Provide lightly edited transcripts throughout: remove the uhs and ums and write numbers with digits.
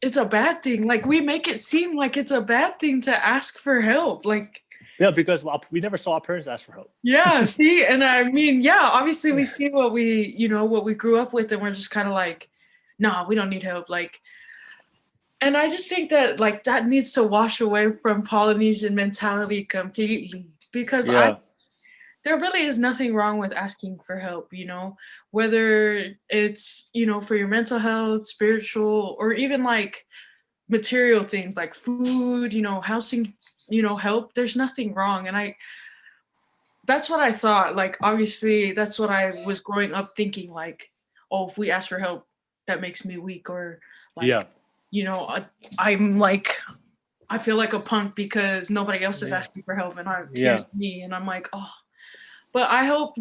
it's a bad thing. Like we make it seem like it's a bad thing to ask for help. Like Yeah, because we never saw our parents ask for help. yeah, see, and I mean, yeah, obviously we see what we, what we grew up with, and we're just kind of like, nah, we don't need help. Like, and I just think that like that needs to wash away from Polynesian mentality completely because Yeah. there really is nothing wrong with asking for help, whether it's, for your mental health, spiritual, or even like material things like food, housing, help. There's nothing wrong. And that's what I thought. Like, obviously, that's what I was growing up thinking. Like, oh, if we ask for help, that makes me weak, or Yeah. like, I'm like, I feel like a punk because nobody else is Yeah. asking for help, and here's Yeah. me, and I'm like, oh. But I hope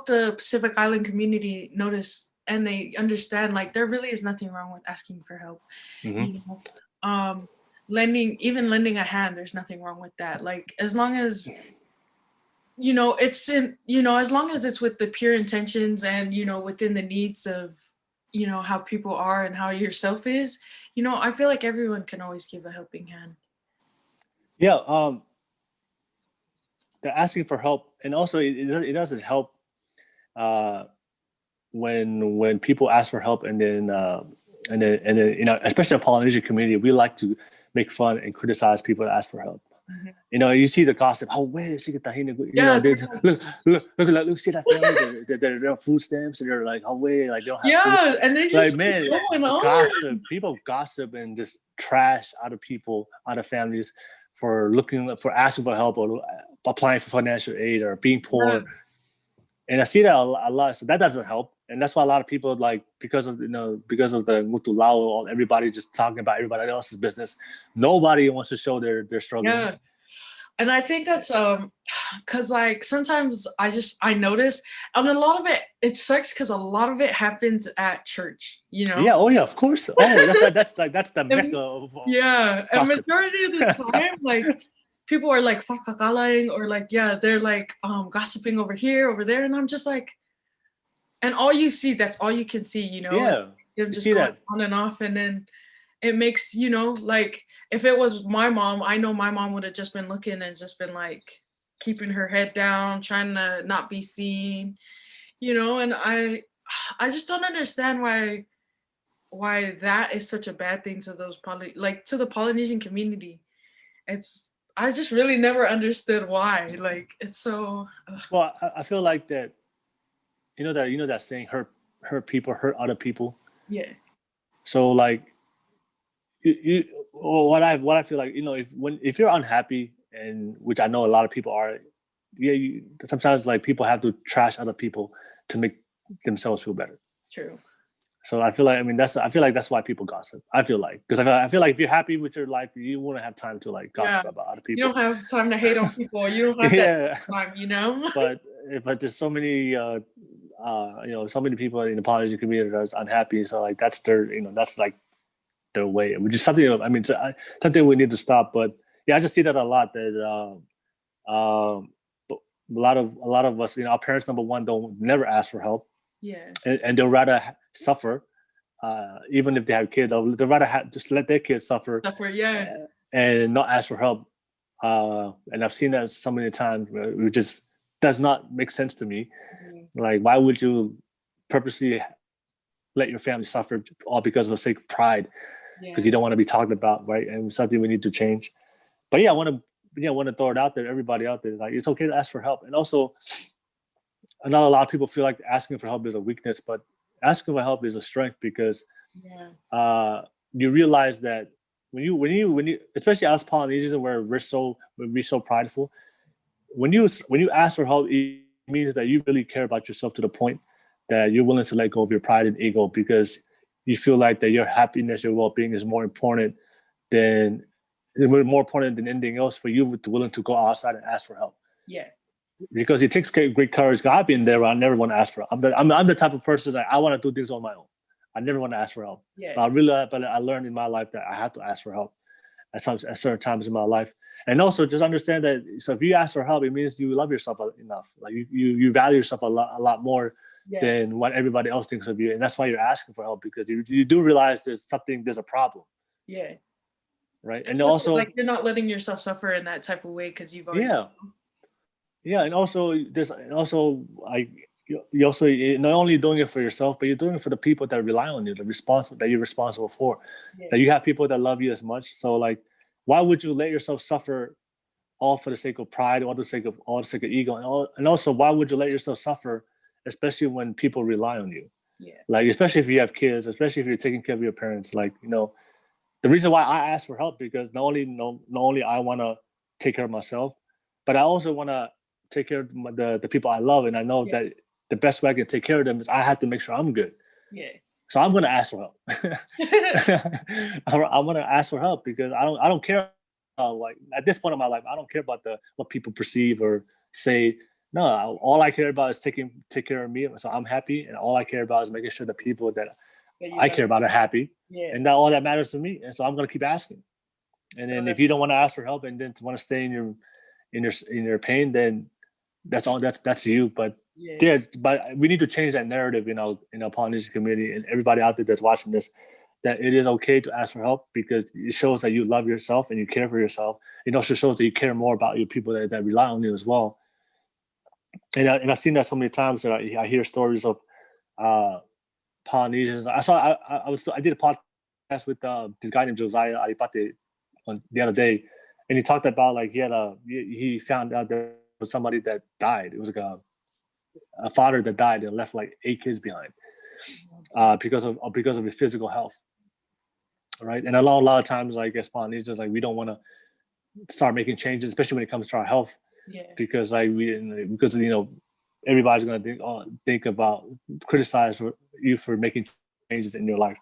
the Pacific Island community notice and they understand. Like, there really is nothing wrong with asking for help. Hmm. You know, lending a hand. There's nothing wrong with that. Like, as long as as long as it's with the pure intentions and within the needs of how people are and how yourself is, I feel like everyone can always give a helping hand. Yeah. They're asking for help, and also it doesn't help uh, when people ask for help, and then especially the Polynesian community, we like to make fun and criticize people that ask for help. Mhm. You see the gossip. Oh, where is it? Yeah, Look, see that family. They're on food stamps, and they're like, oh, wait, like they don't have food. yeah, and they Like, just keep man, going on. gossip. People gossip and just trash out of people, out of families for asking for help or applying for financial aid or being Yeah, poor. And I see that a lot. So that doesn't help. And that's why a lot of people like because of the mutu lao, everybody just talking about everybody else's business. Nobody wants to show they're struggling. yeah. And I think that's because like sometimes I notice, and a lot of it sucks because a lot of it happens at church, Yeah. Oh yeah. Of course. Oh, that's the mecca And of yeah, and gossip. majority of the time, like people are like fakakalang or like yeah, they're like gossiping over here, over there, and I'm just like, and all you see, that's all you can see, Yeah. them You just see going that. on and off, and then it makes like if it was my mom, I know my mom would have just been looking and just been like keeping her head down, trying to not be seen, and I just don't understand why that is such a bad thing to those like to the Polynesian community. It's I just really never understood why. Like it's so Well, I feel like that. That saying, hurt people hurt other people. yeah. So like well, what I feel like, if you're unhappy, and which I know a lot of people are, yeah, sometimes like people have to trash other people to make themselves feel better. True. So I feel like, I feel like that's why people gossip. I feel like, because I feel like if you're happy with your life, you wouldn't have time to like Yeah. gossip about other You people. don't have time to hate on people. You don't have that Yeah, time. but there's so many so many people in the Polynesian community that's unhappy. So like that's like their way, which is something, something we need to stop. But yeah, I just see that a lot. That a lot of us, our parents, number one, don't never ask for help, Yeah. and they'll rather suffer. Even if they have kids, they'd rather just let their kids suffer, Stuff where yeah. and not ask for help. And I've seen that so many times, it just does not make sense to me. Mhm. Like, why would you purposely let your family suffer all because of the sake of pride? Because Yeah. you don't want to be talked about, right? And something we need to change. But yeah, I want to throw it out there, everybody out there, like it's okay to ask for help. And also, I know a lot of people feel like asking for help is a weakness, but asking for help is a strength, because Yeah. uh, you realize that when you, especially as Polynesians, where we're so prideful, when you ask for help, it means that you really care about yourself to the point that you're willing to let go of your pride and ego, because you feel like that your happiness, your well-being is than more important than anything else for you to willing to go outside and ask for help. Yeah. Because it takes great courage. I've been there where I never want to ask for help. I'm the type of person that I want to do things on my own. I never want to ask for help. Yeah. But I learned in my life that I have to ask for help at certain times in my life. And also just understand that, so if you ask for help, it means you love yourself enough. Like you value yourself a lot more than what everybody else thinks of you, and that's why you're asking for help, because you do realize there's a problem. Yeah. Right. And also, like, you're not letting yourself suffer in that type of way because you've already. And also like you also, you're not only doing it for yourself, but you're doing it for the people that rely on you, that you're responsible for. That you have people that love you as much. So like, why would you let yourself suffer all for the sake of pride, all the sake of ego, and also why would you let yourself suffer, especially when people rely on you? Like, especially if you have kids, especially if you're taking care of your parents. Like, the reason why I ask for help, because not only I want to take care of myself, but I also want to take care of the people I love, and I know that the best way I can take care of them is I have to make sure I'm good. So I'm going to ask for help. I'm going to ask for help because I don't care. Like, at this point in my life, I don't care about what people perceive or say. No, all I care about is take care of me. So I'm happy, and all I care about is making sure the people that I care about are happy, and that all that matters to me. And so I'm going to keep asking. And then if you don't want to ask for help and then want to stay in your pain, then that's you. But but we need to change that narrative in our Polynesian community, and everybody out there that's watching this, that it is okay to ask for help, because it shows that you love yourself and you care for yourself. It also shows that you care more about your people that rely on you as well. And I've seen that so many times that I hear stories of Polynesians. I did a podcast with this guy named Josiah Adipate on the other day, and he talked about, like, he found out there was somebody that died. It was like a father that died and left like 8 kids behind because of his physical health. Right. And a lot of times, like, as Polynesians, like, we don't want to start making changes, especially when it comes to our health. Because everybody's gonna think about criticize you for making changes in your life.